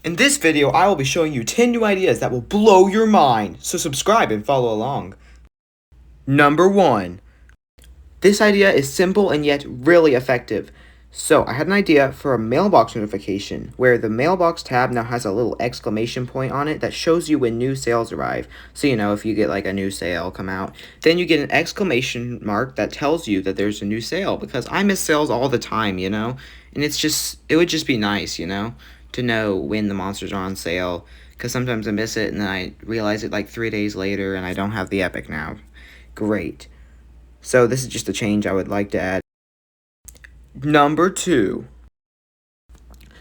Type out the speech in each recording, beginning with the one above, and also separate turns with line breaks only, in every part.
In this video, I will be showing you 10 new ideas that will blow your mind, so subscribe and follow along. Number 1. This idea is simple and yet really effective. So, I had an idea for a mailbox notification, where the mailbox tab now has a little exclamation point on it that shows you when new sales arrive. So, if you get like a new sale come out, then you get an exclamation mark that tells you that there's a new sale, because I miss sales all the time, and it would just be nice, to know when the monsters are on sale, because sometimes I miss it and then I realize it like 3 days later and I don't have the epic now. Great. So this is just a change I would like to add. Number 2.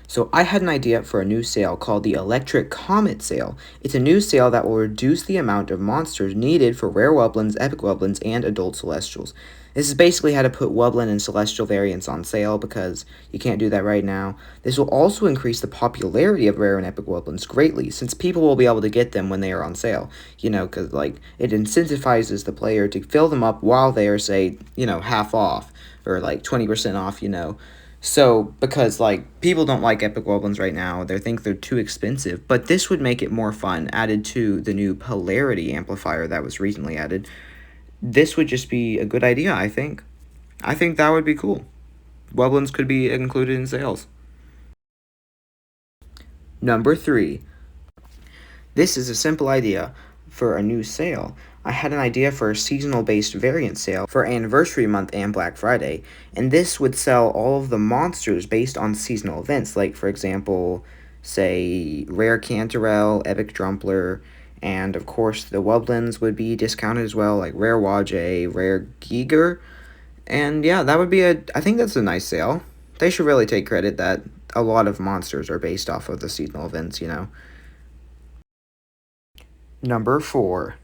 So I had an idea for a new sale called the Electric Comet Sale. It's a new sale that will reduce the amount of monsters needed for rare Wublins, epic Wublins, and adult Celestials. This is basically how to put Wublin and Celestial variants on sale, because you can't do that right now. This will also increase the popularity of rare and epic Wublins greatly, since people will be able to get them when they are on sale. Because it incentivizes the player to fill them up while they are, say, half off, or 20% off, So, because, people don't like epic Wublins right now, they think they're too expensive, but this would make it more fun, added to the new polarity amplifier that was recently added. This would just be a good idea, I think. I think that would be cool. Wublins could be included in sales. Number 3. This is a simple idea for a new sale. I had an idea for a seasonal-based variant sale for Anniversary Month and Black Friday, and this would sell all of the monsters based on seasonal events, like, for example, say, Rare Cantarell, Epic Drumpler, and, of course, the Wublins would be discounted as well, like Rare Wajay, Rare Giger, and yeah, I think that's a nice sale. They should really take credit that a lot of monsters are based off of the seasonal events, Number 4.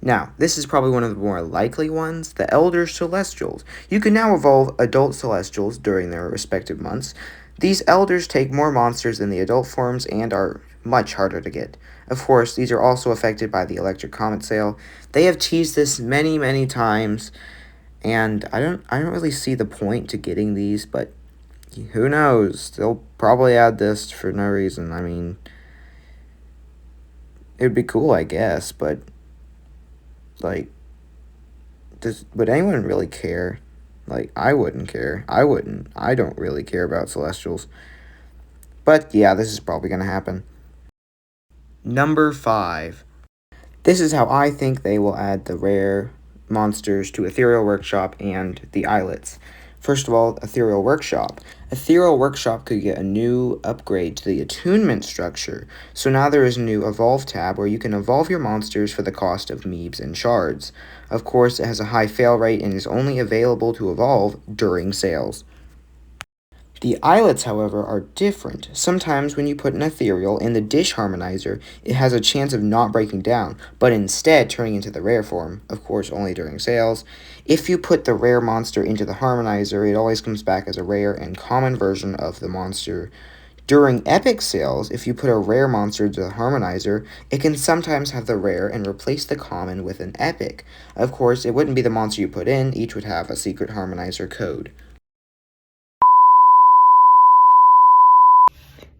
Now, this is probably one of the more likely ones, the Elder Celestials. You can now evolve adult Celestials during their respective months. These Elders take more monsters than the adult forms and are much harder to get. Of course, these are also affected by the Electric Comet sale. They have teased this many, many times, and I don't really see the point to getting these, but who knows? They'll probably add this for no reason. I mean, it would be cool, I guess, but would anyone really care? I wouldn't care. I wouldn't. I don't really care about Celestials. But yeah, this is probably going to happen. Number 5. This is how I think they will add the rare monsters to Ethereal Workshop and the Islets. First of all, Ethereal Workshop. Ethereal Workshop could get a new upgrade to the attunement structure. So now there is a new Evolve tab where you can evolve your monsters for the cost of Meebs and Shards. Of course, it has a high fail rate and is only available to evolve during sales. The islets, however, are different. Sometimes when you put an ethereal in the dish harmonizer, it has a chance of not breaking down, but instead turning into the rare form, of course only during sales. If you put the rare monster into the harmonizer, it always comes back as a rare and common version of the monster. During epic sales, if you put a rare monster into the harmonizer, it can sometimes have the rare and replace the common with an epic. Of course, it wouldn't be the monster you put in, each would have a secret harmonizer code.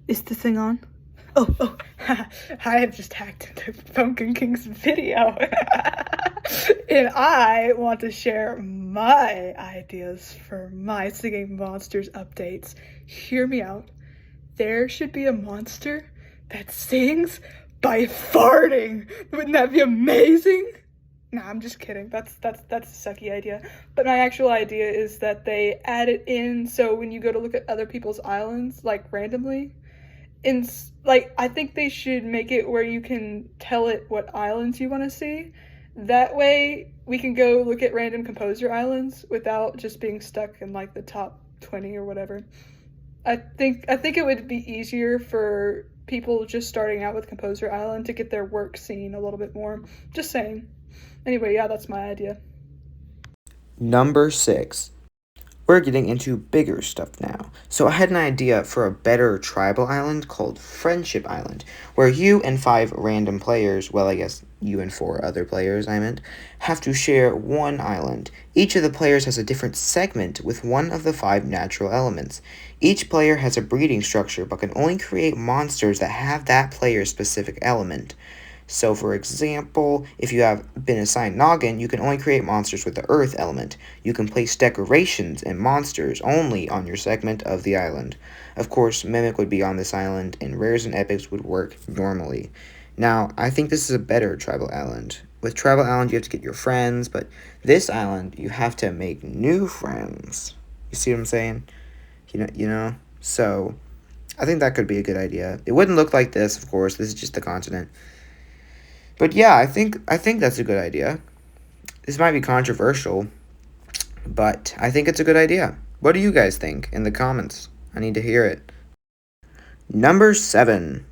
Is the thing on? Oh, I have just hacked into Pumpkin King's video. And I want to share my ideas for my Singing Monsters updates. Hear me out. There should be a monster that sings by farting. Wouldn't that be amazing? Nah, I'm just kidding. That's a sucky idea. But my actual idea is that they add it in so when you go to look at other people's islands, randomly, I think they should make it where you can tell it what islands you want to see. That way we can go look at random composer islands without just being stuck in the top 20 or whatever. I think it would be easier for people just starting out with Composer Island to get their work seen a little bit more. Just saying. Anyway, yeah, that's my idea.
Number 6. We're getting into bigger stuff now. So I had an idea for a better tribal island called Friendship Island, where you and 5 random players, well, I guess you and 4 other players, I meant, have to share one island. Each of the players has a different segment with one of the 5 natural elements. Each player has a breeding structure but can only create monsters that have that player's specific element. So, for example, if you have been assigned Noggin, you can only create monsters with the Earth element. You can place decorations and monsters only on your segment of the island. Of course, Mimic would be on this island, and Rares and Epics would work normally. Now, I think this is a better Tribal Island. With Tribal Island, you have to get your friends, but this island, you have to make new friends. You see what I'm saying? You know? So, I think that could be a good idea. It wouldn't look like this, of course. This is just the continent. But yeah, I think that's a good idea. This might be controversial, but I think it's a good idea. What do you guys think in the comments? I need to hear it. Number 7.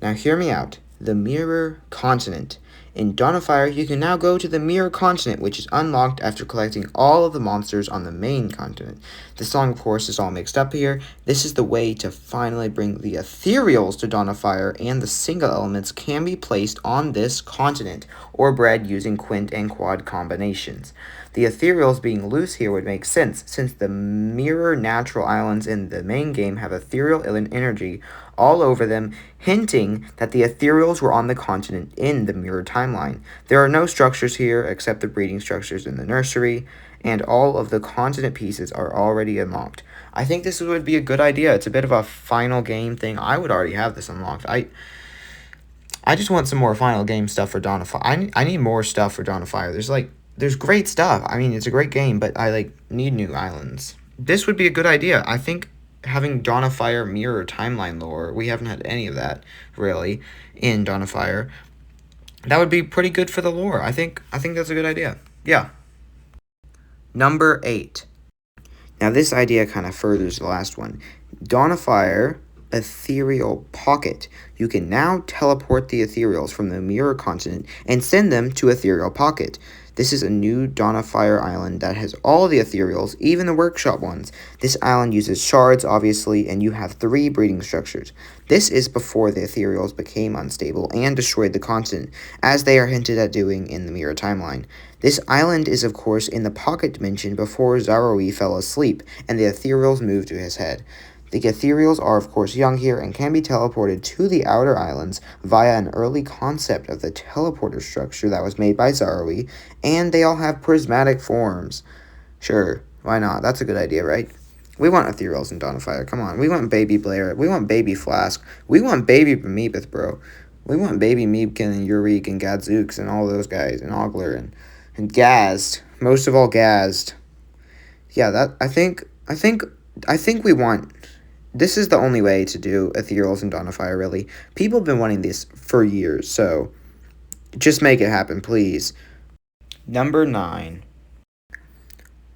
Now hear me out. The Mirror Continent. In Dawn of Fire, you can now go to the Mirror Continent, which is unlocked after collecting all of the monsters on the main continent. The song, of course, is all mixed up here. This is the way to finally bring the ethereals to Dawn of Fire, and the single elements can be placed on this continent, or bred using quint and quad combinations. The ethereals being loose here would make sense, since the mirror natural islands in the main game have ethereal energy all over them, hinting that the ethereals were on the continent in the mirror timeline. There are no structures here except the breeding structures in the nursery, and all of the continent pieces are already unlocked. I think this would be a good idea. It's a bit of a final game thing. I would already have this unlocked. I just want some more final game stuff for Dawn of Fire. I need more stuff for Dawn of Fire. There's great stuff. I mean, it's a great game, but I need new islands. This would be a good idea. I think having Dawn of Fire mirror timeline lore, we haven't had any of that really in Dawn of Fire. That would be pretty good for the lore. I think that's a good idea. Yeah. Number 8. Now this idea kind of furthers the last one. Dawn of Fire Ethereal Pocket. You can now teleport the ethereals from the mirror continent and send them to Ethereal Pocket. This is a new Dawn of Fire island that has all the ethereals, even the workshop ones. This island uses shards, obviously, and you have 3 breeding structures. This is before the ethereals became unstable and destroyed the continent, as they are hinted at doing in the mirror timeline. This island is, of course, in the pocket dimension before Zaroe fell asleep, and the ethereals moved to his head. The ethereals are, of course, young here and can be teleported to the outer islands via an early concept of the teleporter structure that was made by Zaroe, and they all have prismatic forms. Sure, why not? That's a good idea, right? We want ethereals in Dawn of Fire. Come on, we want Baby Blair. We want Baby Flask. We want Baby Meebeth, bro. We want Baby Meebkin and Yurik and Gadzooks and all those guys, and Ogler and Gazed. Most of all, Gazed. Yeah, I think we want... This is the only way to do ethereals in Dawn of Fire, really. People have been wanting this for years, so just make it happen, please. Number 9.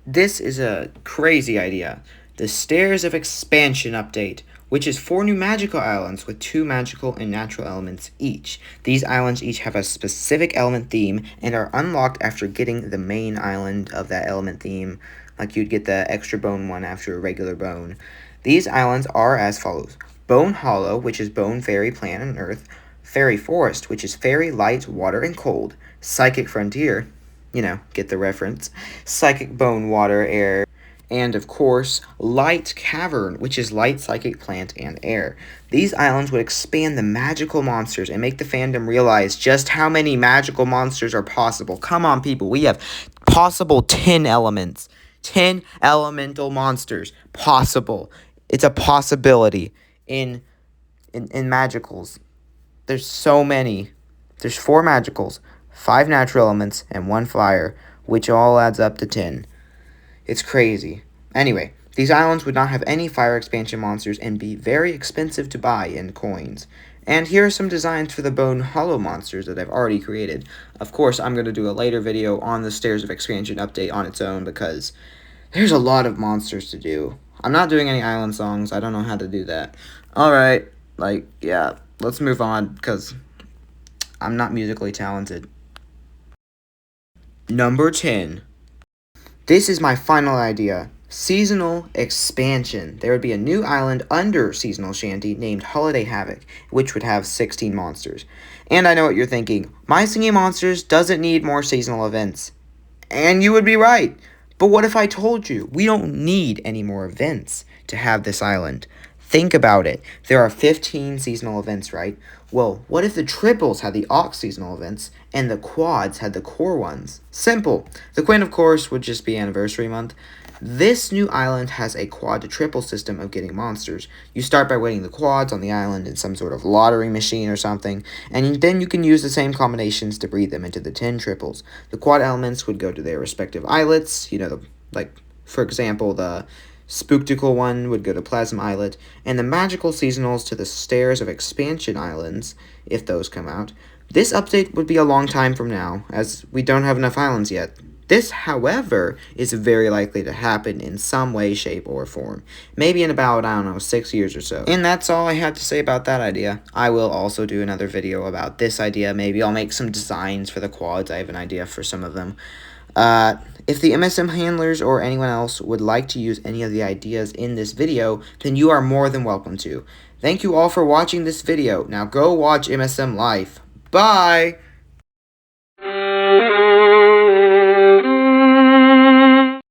This is a crazy idea. The Stairs of Expansion update, which is 4 new magical islands with 2 magical and natural elements each. These islands each have a specific element theme and are unlocked after getting the main island of that element theme, like you'd get the extra bone one after a regular bone. These islands are as follows. Bone Hollow, which is Bone, Fairy, Plant, and Earth. Fairy Forest, which is Fairy, Light, Water, and Cold. Psychic Frontier, get the reference. Psychic Bone, Water, Air. And, of course, Light Cavern, which is Light, Psychic, Plant, and Air. These islands would expand the magical monsters and make the fandom realize just how many magical monsters are possible. Come on, people. We have possible 10 elements. 10 elemental monsters. Possible. It's a possibility in magicals. There's so many. There's 4 magicals, 5 natural elements, and 1 fire, which all adds up to 10. It's crazy. Anyway, these islands would not have any fire expansion monsters and be very expensive to buy in coins. And here are some designs for the Bone Hollow monsters that I've already created. Of course, I'm going to do a later video on the Stairs of Expansion update on its own because there's a lot of monsters to do. I'm not doing any island songs. I don't know how to do that. Alright, yeah, let's move on because I'm not musically talented. Number 10. This is my final idea. Seasonal expansion. There would be a new island under Seasonal Shanty named Holiday Havoc, which would have 16 monsters. And I know what you're thinking. My Singing Monsters doesn't need more seasonal events. And you would be right. But what if I told you we don't need any more events to have this island? Think about it. There are 15 seasonal events, right? Well, what if the triples had the aux seasonal events and the quads had the core ones? Simple. The Queen, of course, would just be anniversary month. This new island has a quad to triple system of getting monsters. You start by winning the quads on the island in some sort of lottery machine or something, and then you can use the same combinations to breed them into the 10 triples. The quad elements would go to their respective islets, for example, the Spooktical one would go to Plasma Islet, and the magical seasonals to the Stairs of Expansion Islands, if those come out. This update would be a long time from now, as we don't have enough islands yet. This, however, is very likely to happen in some way, shape, or form. Maybe in about, 6 years or so. And that's all I had to say about that idea. I will also do another video about this idea. Maybe I'll make some designs for the quads. I have an idea for some of them. If the MSM handlers or anyone else would like to use any of the ideas in this video, then you are more than welcome to. Thank you all for watching this video. Now go watch MSM Life. Bye!